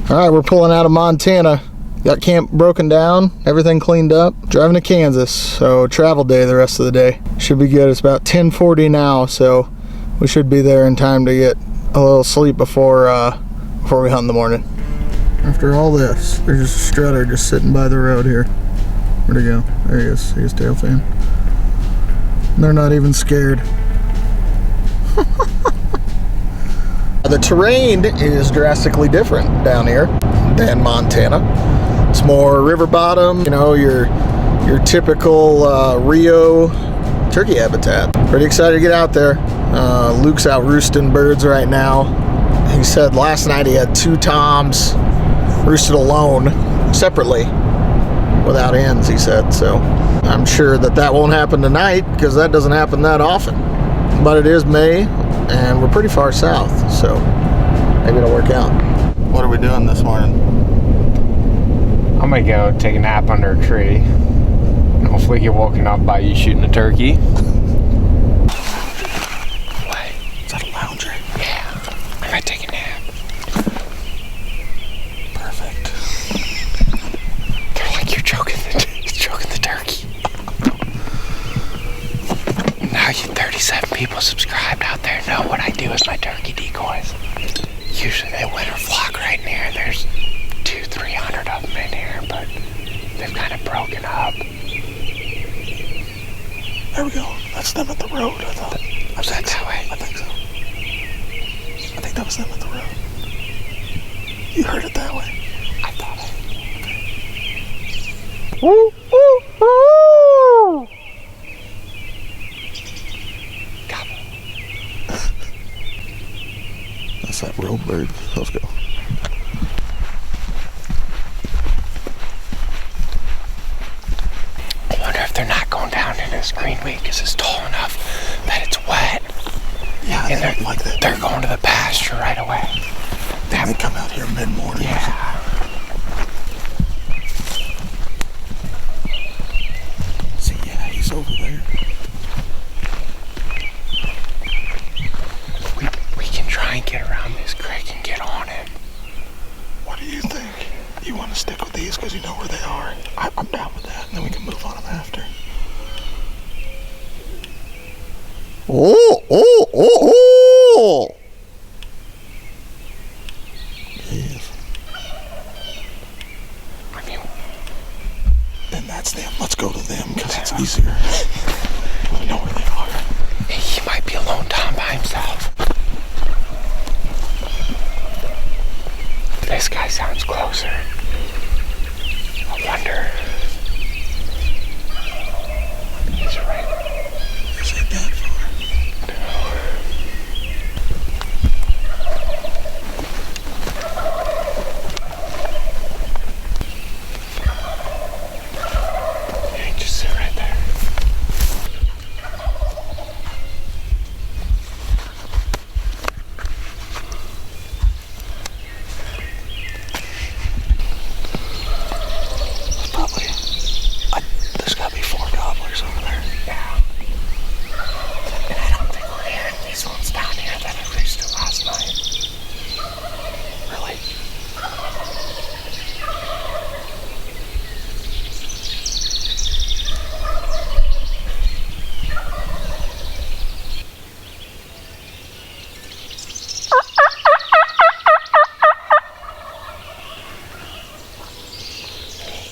All right, we're pulling out of Montana. Got camp broken down, everything cleaned up. Driving to Kansas, so travel day the rest of the day. Should be good. It's about 10:40 now, so we should be there in time to get a little sleep before we hunt in the morning. After all this, there's just a strutter just sitting by the road here. Where'd he go? There he is. See his tail fan. And they're not even scared. The terrain is drastically different down here than Montana. It's more river bottom, you know, your typical Rio turkey habitat. Pretty excited to get out there. Luke's out roosting birds right now. He said last night he had 2 toms roosted alone, separately, without hens, he said. So I'm sure that won't happen tonight because that doesn't happen that often. But it is May and we're pretty far south, so maybe it'll work out. What are we doing this morning? I'm gonna go take a nap under a tree and hopefully get woken up by you shooting a turkey. What? Is that a lounger? Yeah, I might take a nap. Perfect. They're like, you're choking the turkey. Now you 37 people subscribed out there know what I do with my turkey decoys. Usually they winter flock right near, and there's 200-300 of them in here, but they've kind of broken up. There we go. That's them at the road, I thought. Was that that way? I think so. I think that was them at the road. You heard it that way? I thought it. Woo, woo, woo! Gobble. That's that road bird. Let's go. I wonder if they're not going down in this green weed because it's tall enough that it's wet. Yeah, And they don't like that. They're going to the pasture right away. They come out here mid-morning. Yeah. See, yeah, he's over there. We can try and get around this creek and get on him. What do you think? You want to stick with these because you know where they are? I'm down with that, and then we can move on them after. Oh, oh, oh, oh! Yes. I mean, Then that's them. Let's go to them because it's easier. We know where they are. he might be a lone tom by himself. This guy sounds closer. I wonder. He's right. Is it that far? Yeah, just sit right there. There's gotta be 4 gobblers over there. Yeah. And I don't think we're hearing these ones down here that I roosted last night. Really?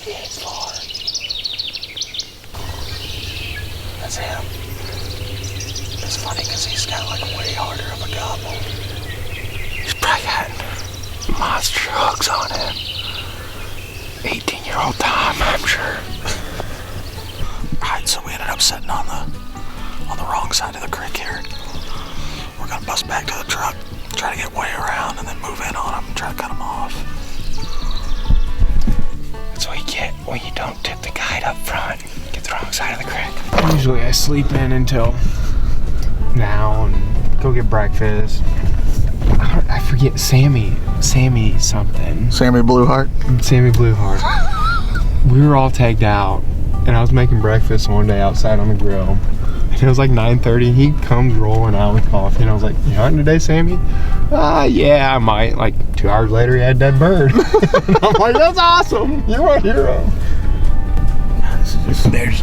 He ain't far. That's him. It's funny because he's got like way harder of a gobble. He's probably got monster hooks on him. 18-year-old Tom, I'm sure. Alright, so we ended up sitting on the wrong side of the creek here. We're gonna bust back to the truck, try to get way around, and then move in on them and try to cut them off. That's what you get when you don't tip the guide up front. Get the wrong side of the creek. Usually I sleep in until now and go get breakfast. I forget Sammy something. Sammy Blueheart. Sammy Blueheart. We were all tagged out and I was making breakfast one day outside on the grill. And it was like 9:30. He comes rolling out with coffee and I was like, you hunting today, Sammy? Yeah, I might. Like 2 hours later, he had a dead bird. And I'm like, that's awesome. You're my hero. There's.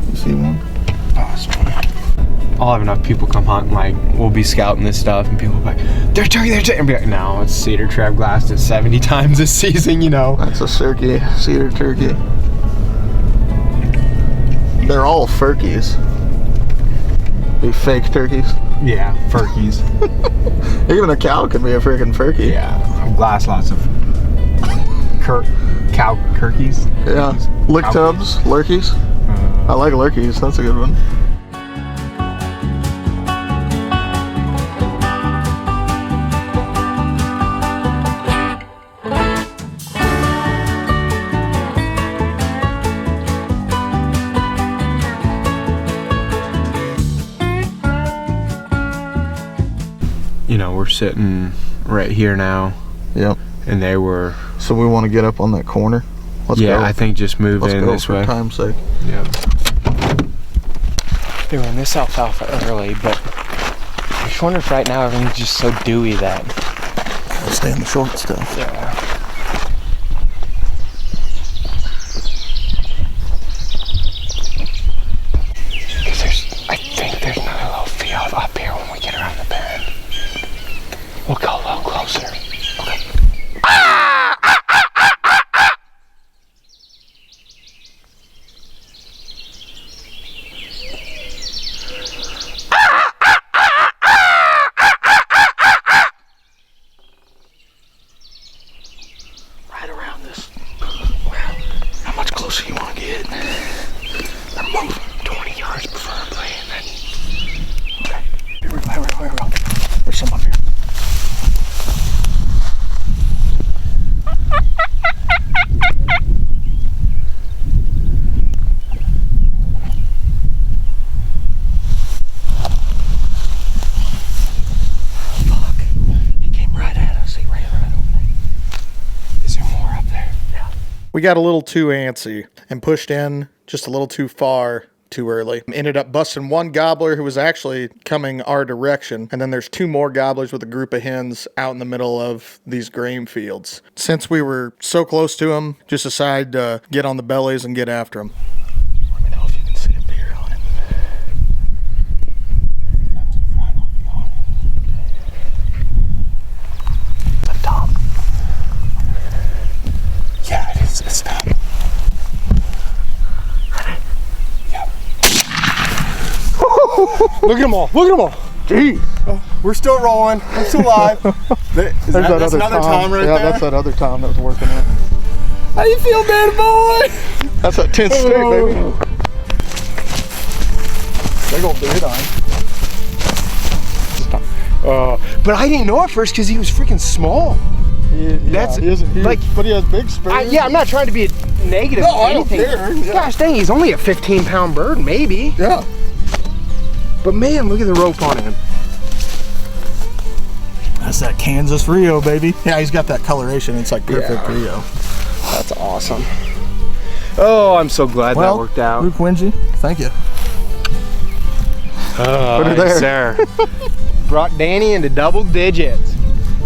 You see one? Awesome. I'll have enough people come hunt, like, we'll be scouting this stuff, and people will be like, there's turkey, there's turkey. And be like, no, it's cedar trap glassed it 70 times this season, you know. That's a cedar turkey. They're all furkies. Be fake turkeys. Yeah, furkies. Even a cow can be a freaking furky. Yeah, I've glassed lots of cow turkeys. Yeah, lick tubs, lurkeys. I like lurkeys, that's a good one. You know, we're sitting right here now. Yep. And they were. So we want to get up on that corner. Let's go. I think just move in this way. For time's sake. Yep. They were in this alfalfa early, but I just wonder if right now everything's just so dewy that. Let's stay in the short stuff. Yeah. I think there's another little field up here when we get around the bend. We'll go a little closer. Okay. Right around this. How much closer you want to get? They're moving. 20 yards preferably, and then. Okay. Here we go. There's some up here. We got a little too antsy and pushed in just a little too far too early. Ended up busting one gobbler who was actually coming our direction. And then there's 2 more gobblers with a group of hens out in the middle of these grain fields. Since we were so close to them, just decided to get on the bellies and get after them. Let me know if you can see a deer on him. It's a top. Yeah, it is. It's top. Look at them all. Look at them all. Gee. Oh, we're still rolling. I'm still alive. That's another Tom right there. Yeah, that's that other Tom that was working it. How you feel, man, boy? That's that 10th state, baby. Big old deer dying. But I didn't know at first because he was freaking small. He isn't huge, like, but he has big spurs. Yeah, I'm not trying to be negative. No, I don't care. Yeah. Gosh dang, he's only a 15-pound bird, maybe. Yeah. But man, look at the rope on him. That's that Kansas Rio, baby. Yeah, he's got that coloration. It's like perfect Rio. That's awesome. Oh, I'm so glad that worked out. Luke Winge, thank you. Put her there. Brought Danny into double digits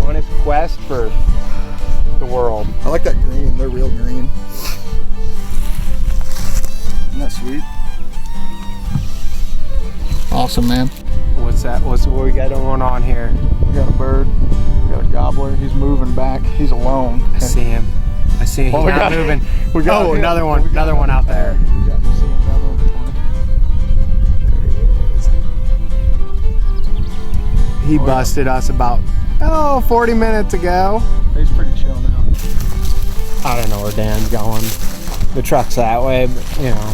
on his quest for the world. I like that green. They're real green. Isn't that sweet? Awesome, man. What's that? What we got going on here? We got a bird. We got a gobbler. He's moving back. He's alone. I see him. I see him. He's not moving. Another one. Another one out there. He busted us about 40 minutes ago. He's pretty chill now. I don't know where Dan's going. The truck's that way, but you know.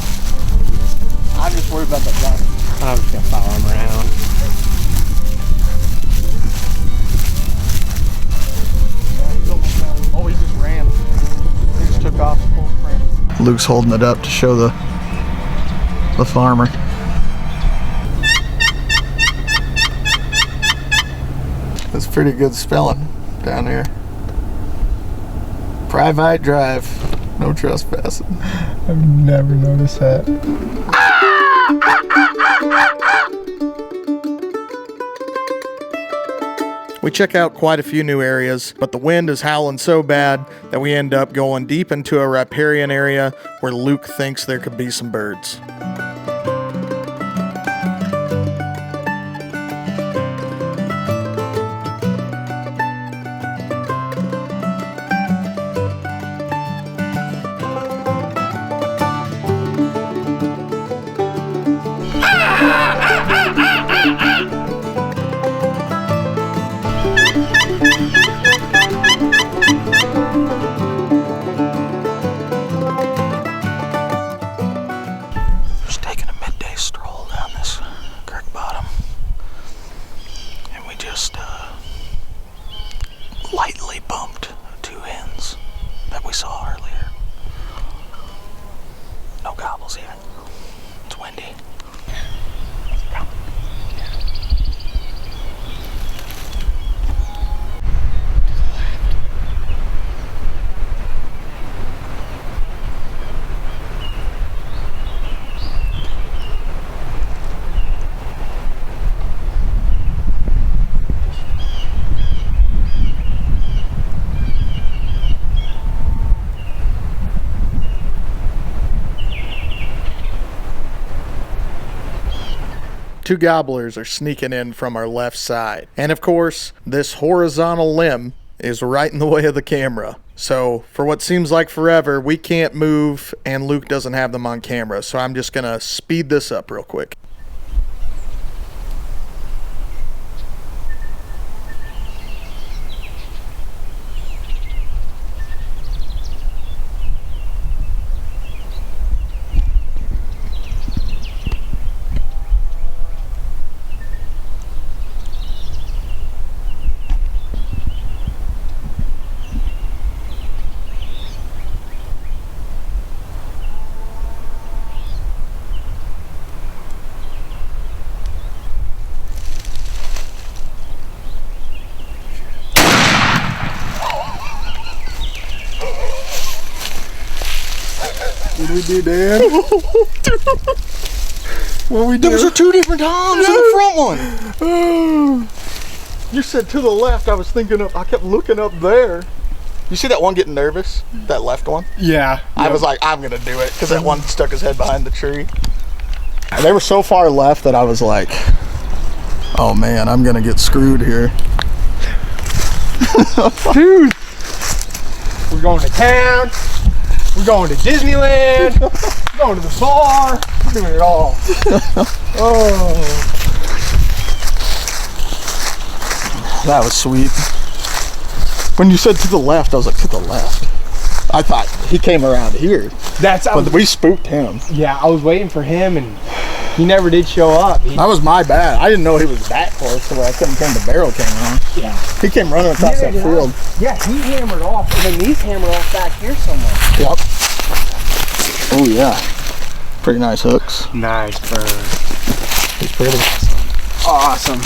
I'm just worried about that guy. I'm just gonna follow him around. Oh, he just ran. He just took off full frame. Luke's holding it up to show the farmer. That's pretty good spelling down here. Private drive, no trespassing. I've never noticed that. We check out quite a few new areas, but the wind is howling so bad that we end up going deep into a riparian area where Luke thinks there could be some birds. Just taking a midday stroll down this creek bottom, and we just lightly bumped 2 hens that we saw earlier. No gobbles yet. It's windy. Two gobblers are sneaking in from our left side. And of course, this horizontal limb is right in the way of the camera. So for what seems like forever, we can't move and Luke doesn't have them on camera. So I'm just gonna speed this up real quick. What did we do, Dan? What we do? Those are 2 different toms in the front one. You said to the left. I was thinking of. I kept looking up there. You see that one getting nervous? That left one? Yeah. I was like, I'm gonna do it because that one stuck his head behind the tree. And they were so far left that I was like, oh man, I'm gonna get screwed here. Dude, we're going to town. We're going to Disneyland. We're going to the bar. We're doing it all. Oh, that was sweet. When you said to the left, I was like, to the left. I thought he came around here. But we spooked him. Yeah, I was waiting for him and he never did show up. That was my bad. I didn't know he was that close to where I couldn't turn the barrel came on. Yeah. He came running across that field. Yeah, he hammered off, and then these hammered off back here somewhere. Yep. Oh yeah. Pretty nice hooks. Nice bird. He's pretty. Awesome.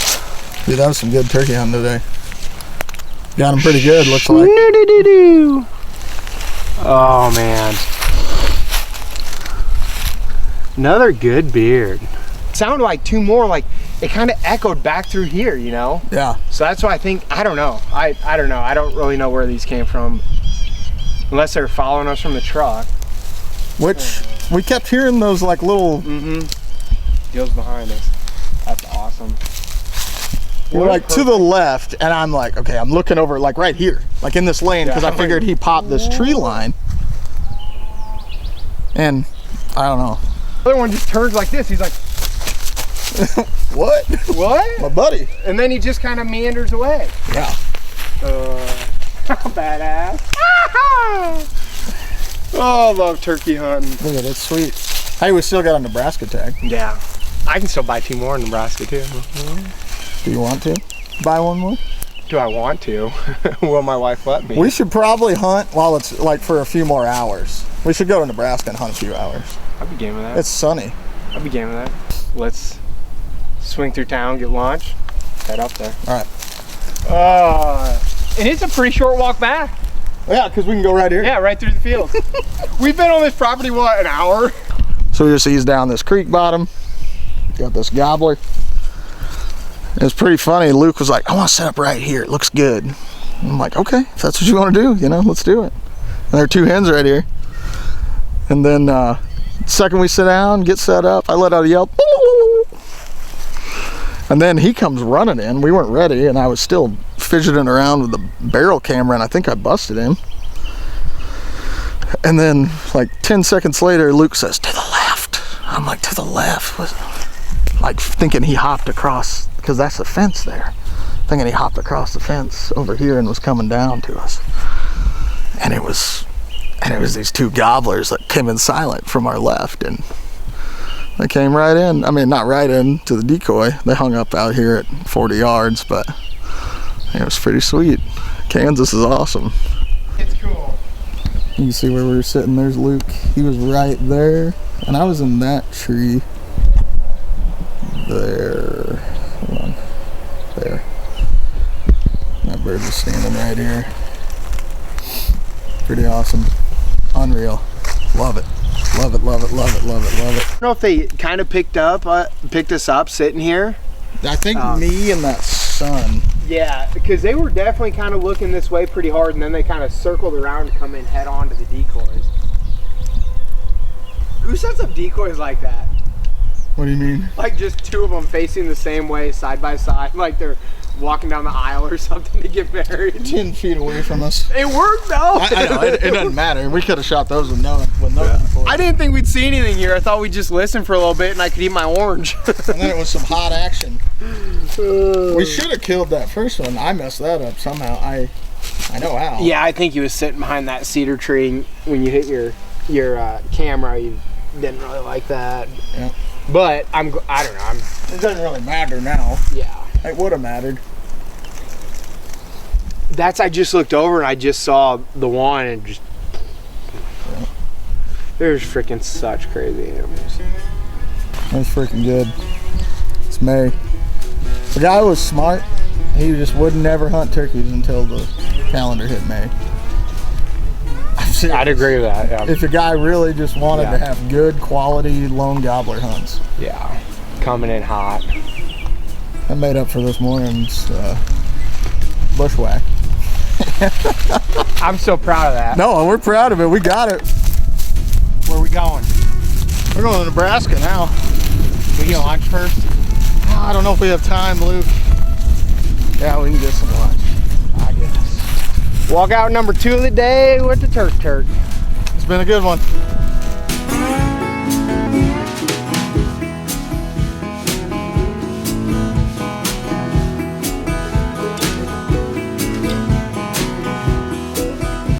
Dude, that was some good turkey hunting today. Got him pretty good, looks like. Oh man. Another good beard. Sounded like 2 more, like it kind of echoed back through here, you know? Yeah. So that's why I think, I don't know. I don't know. I don't really know where these came from. Unless they're following us from the truck. Which, we kept hearing those like little... Deals behind us. That's awesome. We're like to the left, and I'm like, okay, I'm looking over like right here, like in this lane, because I figured he popped this tree line. And, I don't know. The other one just turns like this. He's like, what? What? My buddy. And then he just kind of meanders away. Yeah. Badass. Oh, I love turkey hunting. Look at it, it's sweet. Hey, we still got a Nebraska tag. Yeah. I can still buy 2 more in Nebraska too. Do you want to buy 1 more? Do I want to? Will my wife let me? We should probably hunt while it's like for a few more hours. We should go to Nebraska and hunt a few hours. I'd be game with that. It's sunny. I'd be game with that. Let's swing through town, get lunch, head up there. All right. And it's a pretty short walk back. Yeah, because we can go right here. Yeah, right through the field. We've been on this property, what, an hour? So we just ease down this creek bottom. Got this gobbler. It was pretty funny. Luke was like, I want to set up right here. It looks good. And I'm like, okay, if that's what you want to do, you know, let's do it. And there are 2 hens right here. And then second we sit down, get set up, I let out a yell. And then he comes running in. We weren't ready, and I was still fidgeting around with the barrel camera, and I think I busted him. And then like 10 seconds later, Luke says, to the left. I'm like, to the left? Like thinking he hopped across, because that's the fence there. Thinking he hopped across the fence over here and was coming down to us. And it was these 2 gobblers that came in silent from our left, and they came right in. I mean, not right in to the decoy. They hung up out here at 40 yards, but it was pretty sweet. Kansas is awesome. It's cool. You can see where we were sitting. There's Luke. He was right there, and I was in that tree there. Hold on. There. That bird was standing right here. Pretty awesome. Unreal. Love it. Love it, love it, love it, love it, love it. I don't know if they kind of picked us up sitting here. I think me and that sun. Yeah, because they were definitely kind of looking this way pretty hard, and then they kind of circled around to come in head on to the decoys. Who sets up decoys like that? What do you mean? Like just 2 of them facing the same way, side by side, like they're walking down the aisle or something to get married. 10 feet away from us. It worked though. I know, it doesn't matter. We could have shot those with no people. I didn't think we'd see anything here. I thought we'd just listen for a little bit and I could eat my orange. And then it was some hot action. We should have killed that first one. I messed that up somehow. I know how. Yeah, I think he was sitting behind that cedar tree, and when you hit your camera, you didn't really like that. Yeah. But I don't know. It doesn't really matter now. Yeah. It would have mattered. I just looked over and I just saw the one and just. Yeah. There's freaking such crazy animals. That's freaking good. It's May. The guy was smart. He just would never hunt turkeys until the calendar hit May. I'd agree with that. Yeah. If the guy really just wanted to have good quality lone gobbler hunts. Yeah. Coming in hot. I made up for this morning's bushwhack. I'm so proud of that. No, we're proud of it. We got it. Where are we going? We're going to Nebraska now. We get lunch first? I don't know if we have time, Luke. Yeah, we can get some lunch, I guess. Walk out number 2 of the day with the turk. It's been a good one.